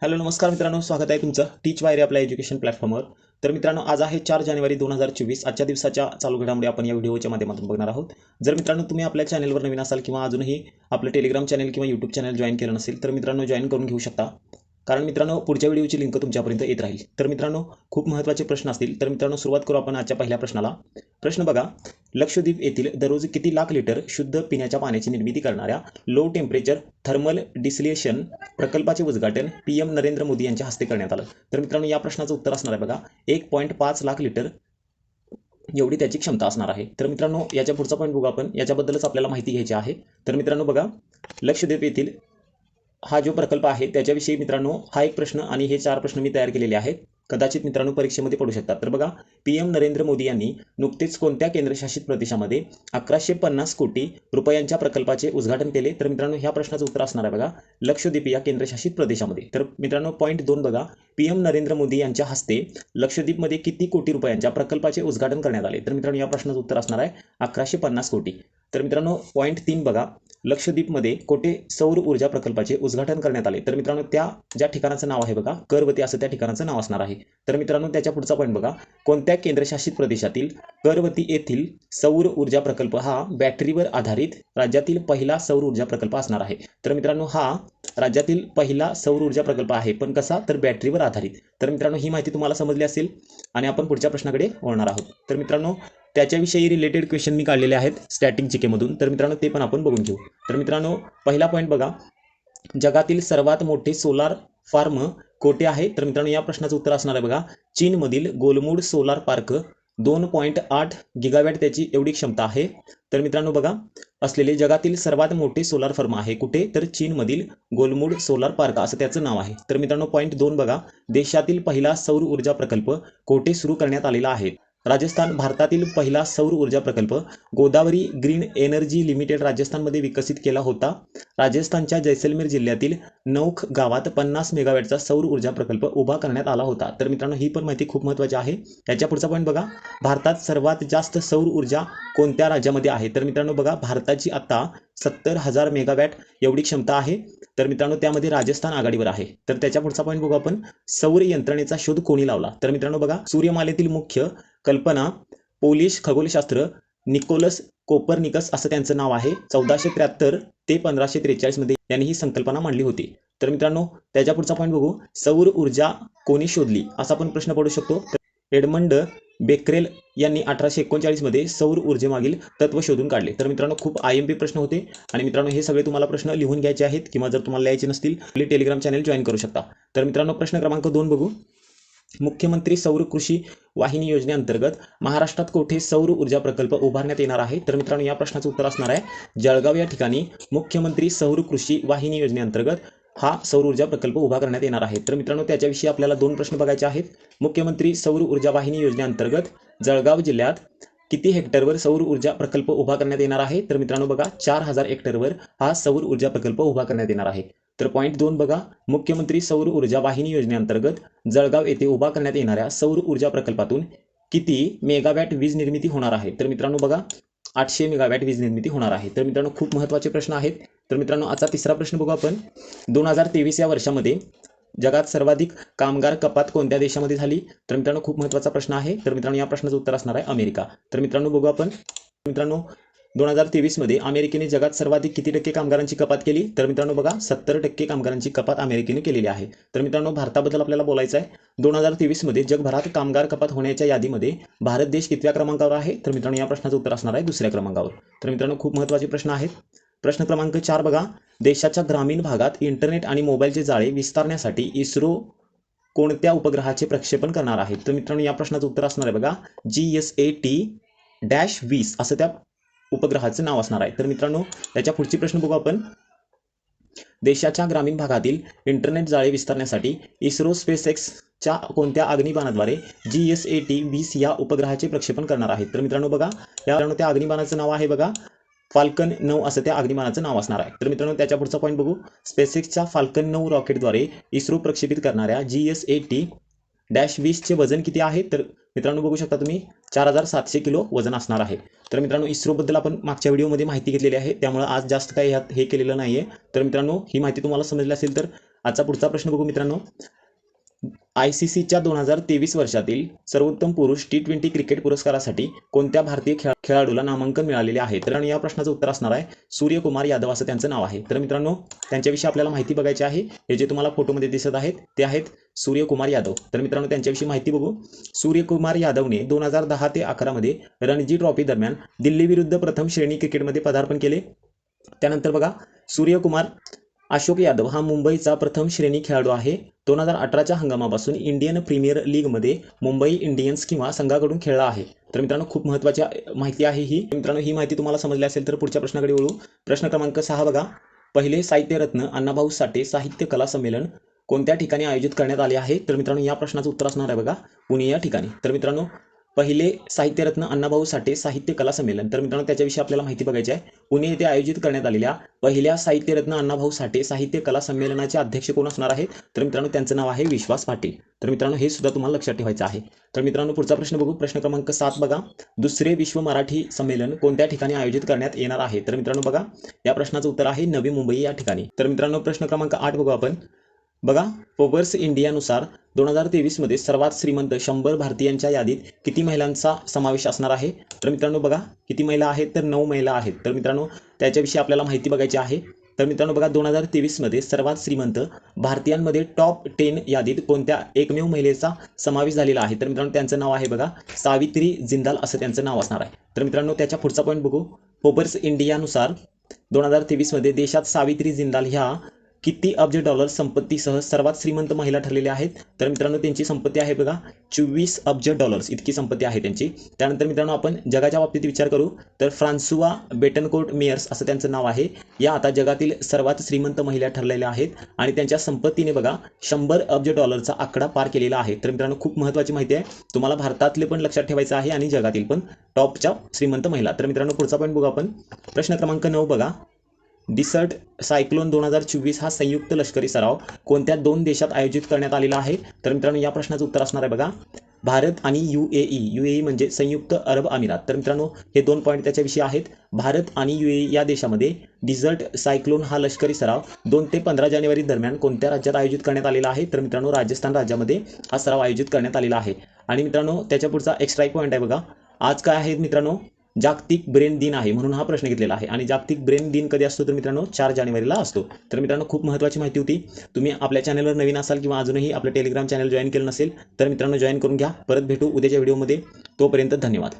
Hello नमस्कार मित्रांनो, स्वागत आहे तुमचं टीच वायरी आपल्या एज्युकेशन प्लॅटफॉर्मवर. तर मित्रांनो, आज आहे 4 जानेवारी 2024. आजच्या दिवसाच्या चालू घडामोडी आपण या व्हिडिओच्या माध्यमातून बघणार आहोत. जर मित्रांनो तुम्ही आपल्या चॅनलवर नवीन असाल किंवा अजूनही आपलं टेलिग्राम चॅनल किंवा यूट्यूब चॅनल जॉईन केलं नसेल तर मित्रांनो जॉईन करून घेऊ शकता. कारण मित्रांनो पुढच्या व्हिडिओची लिंक तुमच्यापर्यंत येत राहील. तर मित्रांनो खूप महत्त्वाचे प्रश्न असतील. तर मित्रांनो सुरुवात करू आपण आजच्या पहिल्या प्रश्नाला. प्रश्न बघा, लक्षद्वीप येथील दररोज किती लाख लिटर शुद्ध पिण्याच्या पाण्याची निर्मिती करणाऱ्या लो टेम्परेचर थर्मल डिस्टिलेशन प्रकल्पाचे उद्घाटन PM नरेंद्र मोदी यांच्या हस्ते करण्यात आलं. तर मित्रांनो या प्रश्नाचं उत्तर असणार आहे बघा 1.5 लाख लिटर एवढी त्याची क्षमता असणार आहे. तर मित्रांनो याच्या पुढचा पॉईंट बघू आपण, याच्याबद्दलच आपल्याला माहिती घ्यायची आहे. तर मित्रांनो बघा, लक्षद्वीप येथील हा जो प्रकल्प आहे त्याच्याविषयी मित्रांनो हा एक प्रश्न आणि हे 4 प्रश्न मी तयार केलेले आहेत. कदाचित मित्रांनो परीक्षेमध्ये पडू शकतात. तर बघा, PM नरेंद्र मोदी यांनी नुकतेच कोणत्या केंद्रशासित प्रदेशामध्ये 1150 कोटी रुपयांच्या प्रकल्पाचे उद्घाटन केले? तर मित्रांनो ह्या प्रश्नाचं उत्तर असणार आहे बघा लक्षद्वीप या केंद्रशासित प्रदेशामध्ये. तर मित्रांनो पॉईंट 2 बघा, PM नरेंद्र मोदी यांच्या हस्ते लक्षद्वीपमध्ये किती कोटी रुपयांच्या प्रकल्पाचे उद्घाटन करण्यात आले? तर मित्रांनो या प्रश्नाचं उत्तर असणार आहे 1150 कोटी. तर मित्रांनो पॉईंट 3 बघा, लक्षद्वीपमध्ये कोठे सौर ऊर्जा प्रकल्पाचे उद्घाटन करण्यात आले? तर मित्रांनो त्या ज्या ठिकाणाचं नाव आहे बघा करवती असं त्या ठिकाणाचं नाव असणार आहे. तर मित्रांनो त्याच्या पुढचा पॉईंट बघा, कोणत्या केंद्रशासित प्रदेशातील करवती येथील सौर ऊर्जा प्रकल्प हा बॅटरीवर आधारित राज्यातील पहिला सौर ऊर्जा प्रकल्प असणार आहे? तर मित्रांनो हा राज्यातील पहिला सौर ऊर्जा प्रकल्प आहे, पण कसा? तर बॅटरीवर आधारित. तर मित्रांनो ही माहिती तुम्हाला समजली असेल आणि आपण पुढच्या प्रश्नाकडे वळणार आहोत. तर मित्रांनो त्याच्याविषयी रिलेटेड क्वेश्चन मी काढलेले आहेत स्टॅटिक जीके मधून. तर मित्रांनो ते पण आपण बघून घेऊ. तर मित्रांनो पहिला पॉईंट बघा, जगातील सर्वात मोठे सोलार फार्म कोठे आहे? तर मित्रांनो या प्रश्नाचं उत्तर असणार आहे बघा चीनमधील गोलमुड सोलार पार्क. 2.8 गिगावॅट त्याची एवढी क्षमता आहे. तर मित्रांनो बघा असलेले जगातील सर्वात मोठे सोलार फार्म आहे कुठे? तर चीनमधील गोलमुड सोलार पार्क असं त्याचं नाव आहे. तर मित्रांनो पॉईंट 2 बघा, देशातील पहिला सौर ऊर्जा प्रकल्प कोठे सुरू करण्यात आलेला आहे? राजस्थान. भारतातील पहिला सौर ऊर्जा प्रकल्प गोदावरी ग्रीन एनर्जी लिमिटेड राजस्थानमध्ये विकसित केला होता. राजस्थानच्या जैसलमेर जिल्ह्यातील नौख गावात 50 मेगावॅटचा सौर ऊर्जा प्रकल्प उभा करण्यात आला होता. तर मित्रांनो ही पण माहिती खूप महत्त्वाची आहे. याच्या पुढचा पॉईंट बघा, भारतात सर्वात जास्त सौर ऊर्जा कोणत्या राज्यामध्ये आहे? तर मित्रांनो बघा भारताची आता 70,000 मेगावॅट एवढी क्षमता आहे. तर मित्रांनो त्यामध्ये राजस्थान आघाडीवर आहे. तर त्याच्या पुढचा पॉईंट बघू आपण, सौर यंत्रणेचा शोध कोणी लावला? तर मित्रांनो बघा सूर्यमालेतील मुख्य कल्पना पोलिश खगोलशास्त्र निकोलस कोपर्निकस असं त्यांचं नाव आहे. 1473 ते 1543 मध्ये यांनी ही संकल्पना मांडली होती. तर मित्रांनो त्याच्या पुढचा पॉईंट बघू, सौर ऊर्जा कोणी शोधली असा पण प्रश्न पडू शकतो. एडमंड बेक्रेल यांनी 1839 मध्ये सौर ऊर्जेमागील तत्व शोधून काढले. तर मित्रांनो खूप IMP प्रश्न होते आणि मित्रांनो हे सगळे तुम्हाला प्रश्न लिहून घ्यायचे आहेत किंवा जर तुम्हाला लिहायचे नसतील आपले टेलिग्राम चॅनल जॉईन करू शकता. तर मित्रांनो प्रश्न क्रमांक 2 बघू, मुख्यमंत्री सौर कृषी वाहिनी योजनेअंतर्गत महाराष्ट्रात कोठे सौर ऊर्जा प्रकल्प उभारण्यात येणार आहे? तर मित्रांनो या प्रश्नाचं उत्तर असणार आहे जळगाव या ठिकाणी मुख्यमंत्री सौर कृषी वाहिनी योजनेअंतर्गत हा सौर ऊर्जा प्रकल्प उभा करण्यात येणार आहे. तर मित्रांनो त्याच्याविषयी आपल्याला 2 प्रश्न बघायचे आहेत. मुख्यमंत्री सौर ऊर्जा वाहिनी योजनेअंतर्गत जळगाव जिल्ह्यात किती हेक्टरवर सौर ऊर्जा प्रकल्प उभा करण्यात येणार आहे? तर मित्रांनो बघा 4000 हेक्टरवर हा सौर ऊर्जा प्रकल्प उभा करण्यात येणार आहे. तर पॉईंट 2 बघा, मुख्यमंत्री सौर ऊर्जा वाहिनी योजनेअंतर्गत जळगाव येथे उभा करण्यात येणाऱ्या सौर ऊर्जा प्रकल्पातून किती मेगावॅट वीज निर्मिती होणार आहे? तर मित्रांनो बघा 800 मेगावॅट वीज निर्मिती होणार आहे. तर मित्रांनो खूप महत्त्वाचे प्रश्न आहेत. तर मित्रांनो आजचा तिसरा प्रश्न बघू आपण, 2023 या वर्षामध्ये जगात सर्वाधिक कामगार कपात कोणत्या देशामध्ये झाली? तर मित्रांनो खूप महत्त्वाचा प्रश्न आहे. तर मित्रांनो या प्रश्नाचं उत्तर असणार आहे अमेरिका. तर मित्रांनो बघू आपण, मित्रांनो 2023 मध्ये अमेरिकेने जगात सर्वाधिक किती टक्के कामगारांची कपात केली? तर मित्रांनो बघा 70% कामगारांची कपात अमेरिकेने केलेली आहे. तर मित्रांनो भारताबद्दल आपल्याला बोलायचं आहे. 2023 मध्ये जगभरात कामगार कपात होण्याच्या यादीमध्ये भारत देश कितव्या क्रमांकावर आहे? तर मित्रांनो या प्रश्नाचं उत्तर असणार आहे 2ऱ्या क्रमांकावर. तर मित्रांनो खूप महत्त्वाचे प्रश्न आहेत. प्रश्न क्रमांक 4 बघा, देशाच्या ग्रामीण भागात इंटरनेट आणि मोबाईलचे जाळे विस्तारण्यासाठी इस्रो कोणत्या उपग्रहाचे प्रक्षेपण करणार आहे? तर मित्रांनो या प्रश्नाचं उत्तर असणार आहे बघा GSAT-20 असं त्या उपग्रहाचं नाव असणार आहे. तर मित्रांनो त्याच्या पुढची प्रश्न बघू आपण, देशाच्या ग्रामीण भागातील इंटरनेट जाळे विस्तारण्यासाठी इस्रो स्पेसएक्सच्या कोणत्या अग्निबाणाद्वारे GSAT-20 या उपग्रहाचे प्रक्षेपण करणार आहे? तर मित्रांनो बघा त्या अग्निबाणाचं नाव आहे बघा फाल्कन 9 असं त्या अग्निबाणाचं नाव असणार आहे. तर मित्रांनो त्याच्या पुढचा पॉईंट बघू, स्पेसएक्सच्या फाल्कन 9 रॉकेटद्वारे इस्रो प्रक्षेपित करणाऱ्या GSAT-20 चे वजन किती आहे? तर मित्रांनो बघू शकता तुम्ही 4700 किलो वजन असणार आहे. तर मित्रांनो इस्रोबद्दल आपण मागच्या व्हिडिओमध्ये माहिती घेतलेली आहे, त्यामुळे आज जास्त काही हे केलेलं नाहीये. तर मित्रांनो ही माहिती तुम्हाला समजली असेल तर आजचा पुढचा प्रश्न बघू मित्रांनो. ICCच्या 2023 वर्षातील सर्वोत्तम पुरुष T20 क्रिकेट पुरस्कारासाठी कोणत्या भारतीय खेळाडूला नामांकन मिळालेले आहे? तर या प्रश्नाचं उत्तर असणार आहे सूर्यकुमार यादव असं त्यांचं नाव आहे. तर मित्रांनो त्यांच्याविषयी आपल्याला माहिती बघायची आहे. हे जे तुम्हाला फोटोमध्ये दिसत आहेत ते आहेत सूर्यकुमार यादव. तर मित्रांनो त्यांच्याविषयी माहिती बघू. सूर्यकुमार यादवने 2010 ते 11 मध्ये रणजी ट्रॉफी दरम्यान दिल्ली विरुद्ध प्रथम श्रेणी क्रिकेटमध्ये पदार्पण केले. त्यानंतर बघा सूर्यकुमार अशोक यादव हा मुंबईचा प्रथम श्रेणी खेळाडू आहे. 2018च्या हंगामापासून इंडियन प्रीमियर लीगमध्ये मुंबई इंडियन्स किंवा संघाकडून खेळला आहे. तर मित्रांनो खूप महत्त्वाची माहिती आहे ही. मित्रांनो ही माहिती तुम्हाला समजली असेल तर पुढच्या प्रश्नाकडे वळू. प्रश्न क्रमांक 6 बघा. पहिले साहित्यरत्न अण्णाभाऊ साठे साहित्य कला संमेलन कोणत्या ठिकाणी आयोजित करण्यात आले आहे? तर मित्रांनो या प्रश्नाचं उत्तर असणार आहे बघा पुणे या ठिकाणी. तर मित्रांनो पहिले साहित्यरत्न अण्णाभाऊ साठे साहित्य कला संमेलन, तर मित्रांनो त्याच्याविषयी आपल्याला माहिती बघायची आहे. पुणे येथे आयोजित करण्यात आलेल्या पहिल्या साहित्यरत्न अण्णाभाऊ साठे साहित्य कला संमेलनाचे अध्यक्ष कोण असणार आहेत? तर मित्रांनो त्यांचं नाव आहे विश्वास पाटील. तर मित्रांनो हे सुद्धा तुम्हाला लक्षात ठेवायचं आहे. तर मित्रांनो पुढचा प्रश्न बघू. प्रश्न क्रमांक 7 बघा. दुसरे विश्व मराठी संमेलन कोणत्या ठिकाणी आयोजित करण्यात येणार आहे? तर मित्रांनो बघा या प्रश्नाचं उत्तर आहे नवी मुंबई या ठिकाणी. तर मित्रांनो प्रश्न क्रमांक 8 बघू आपण. बघा फोर्ब्स इंडियानुसार 2023 मध्ये सर्वात श्रीमंत 100 भारतीयांच्या यादीत किती महिलांचा समावेश असणार आहे? तर मित्रांनो बघा किती महिला आहेत? तर 9 महिला आहेत. तर मित्रांनो त्याच्याविषयी आपल्याला माहिती बघायची आहे. तर मित्रांनो बघा 2023 मध्ये सर्वात श्रीमंत भारतीयांमध्ये टॉप 10 यादीत कोणत्या एकमेव महिलेचा समावेश झालेला आहे? तर मित्रांनो त्यांचं नाव आहे बघा सावित्री जिंदाल असं त्यांचं नाव असणार आहे. तर मित्रांनो त्याच्या पुढचा पॉईंट बघू. फोर्ब्स इंडियानुसार 2023 मध्ये देशात सावित्री जिंदाल ह्या किती अब्ज डॉलर संपत्तीसह सर्वात श्रीमंत महिला ठरलेल्या आहेत? तर मित्रांनो त्यांची संपत्ती आहे बघा 24 अब्ज डॉलर्स इतकी संपत्ती आहे त्यांची. त्यानंतर मित्रांनो आपण जगाच्या बाबतीत विचार करू तर फ्रान्सुआ बेटनकोर्ट मेयर्स असं त्यांचं नाव आहे. या आता जगातील सर्वात श्रीमंत महिला ठरलेल्या आहेत आणि त्यांच्या संपत्तीने बघा 100 अब्ज डॉलरचा आकडा पार केलेला आहे. तर मित्रांनो खूप महत्त्वाची माहिती आहे. तुम्हाला भारतातले पण लक्षात ठेवायचं आहे आणि जगातील पण टॉपच्या श्रीमंत महिला. तर मित्रांनो पुढचा पॉईंट बघू आपण. प्रश्न क्रमांक 9 बघा. डिसर्ट सायक्लोन 2024 हा संयुक्त लष्करी सराव कोणत्या 2 देशात आयोजित करण्यात आलेला आहे? तर मित्रांनो या प्रश्नाचं उत्तर असणार आहे बघा भारत आणि UAE म्हणजे संयुक्त अरब अमिरात. तर मित्रांनो हे 2 पॉईंट त्याच्याविषयी आहेत. भारत आणि UAE या देशामध्ये डिसर्ट सायक्लोन हा लष्करी सराव 2 ते 15 जानेवारी दरम्यान कोणत्या राज्यात आयोजित करण्यात आलेला आहे? तर मित्रांनो राजस्थान राज्यामध्ये हा सराव आयोजित करण्यात आलेला आहे. आणि मित्रांनो त्याच्या पुढचा एक्स्ट्रा पॉईंट आहे बघा. आज काय आहे मित्रांनो जागतिक ब्रेन दिन आहे म्हणून हा प्रश्न घेतलेला आहे. आणि जागतिक ब्रेन दिन कधी असतो? तर मित्रांनो 4 जानेवारीला असतो. तर मित्रांनो खूप महत्त्वाची माहिती होती. तुम्ही आपल्या चॅनलवर नवीन असाल किंवा अजूनही आपलं टेलिग्राम चॅनल जॉईन केलं नसेल तर मित्रांनो जॉईन करून घ्या. परत भेटू उद्याच्या व्हिडिओमध्ये. तोपर्यंत धन्यवाद.